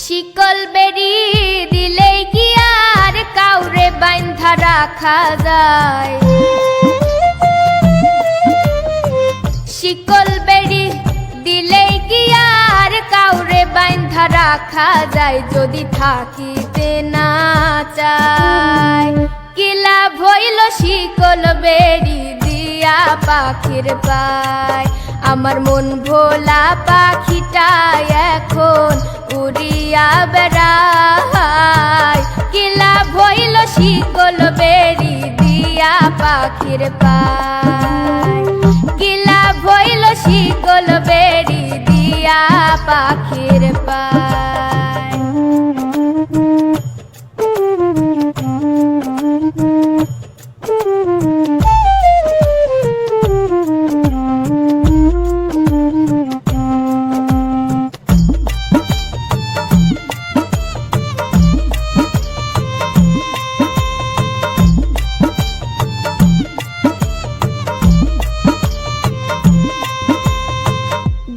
শিকল বেড়ি দিলেই কি আর কাউরে বাইন্ধা রাখা যায়? শিকল বেড়ি দিলেই কি আর কাউরে বাইন্ধা রাখা যায়? যদি থাকিতে না চায় কি লাভ হইল শিকল বেড়ি দিয়া পাখির পায়? আমার মন ভোলা পাখিটা এখন উড়িয়া বেড়ায়। কি লাভ হইল শিকল বেড়ি দিয়া পাখির পায়? কি লাভ হইল শিকল বেড়ি দিয়া পাখির পায়?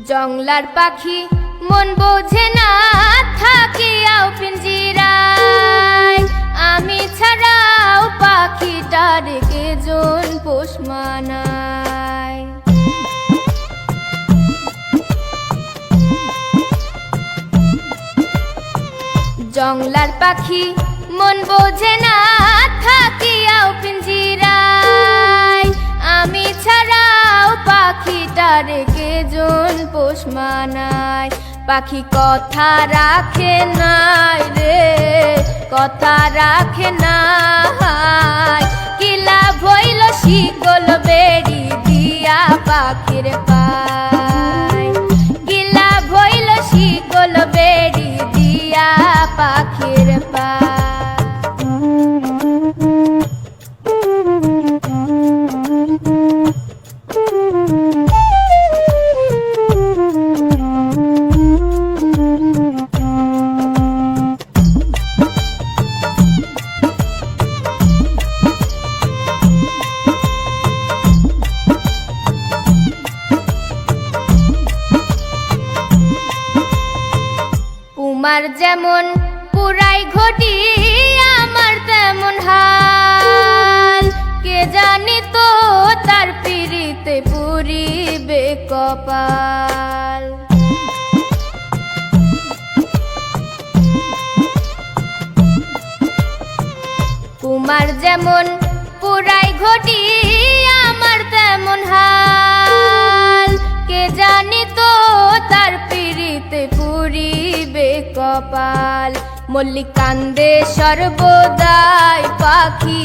জংলার পাখি মন বোঝে না থাকিয়াও পিঞ্জিরায়। আমি ছাড়াও পাখিটার কেজন পোষ মানায়। জংলার পাখি মন বোঝে না থাকিয়াও পিঞ্জিরায়। আমি ছাড়াও পাখিটার কেজন পোষ মানায়। পাখি কথা রাখে নাই রে, কথা রাখে নাই। কি লাভ হইল শিকল বেড়ি দিয়া পাখির পায়? কি লাভ হইল শিকল বেড়ি দিয়া পাখির পায়? তোমার যেমন পুরাই ঘটি আমার তেমন হাল। কে জানি তো তার পিরিতে পুরিবে কপাল। তোমার যেমন পুরাই ঘটি আমার তেমন হাল। কে জানি তো তার পিরিতে পুরিবে কপাল। মল্লিক কান্দে সর্বদাই পাখি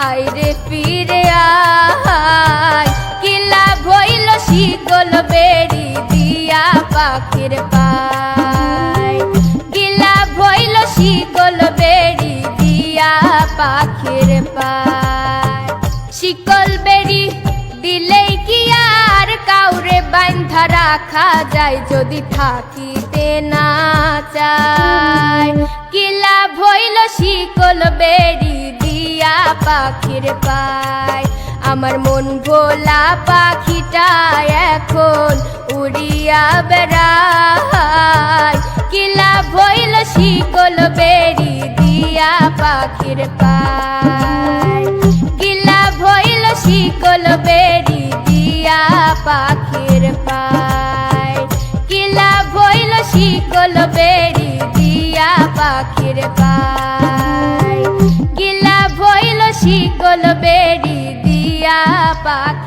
আইরে ফিরে আয়। কি লাভ হইল শিকল বেড়ি দিয়া পাখির পায়? কি লাভ হইল শিকল বেড়ি দিয়া পাখির পায়? শিকল বেড়ি দিলেই কি আর কাউরে বাইন্ধা রাখা যায়? যদি থাকিতে না চায় কি লাভ হইল শিকল বেড়ি দিয়া পাখির পায়? আমার মন ভোলা পাখিটা এখন উড়িয়া বেড়ায়। কি লাভ হইল শিকল বেড়ি দিয়া পাখির পায়? কি লাভ হইল শিকল বেড়ি দিয়া পাখির পায়? কি লাভ হইল শিকল বেড়ি দিয়া পাখির পায়? কি লাভ হইল শিকল বেড়ি দিয়া পাখির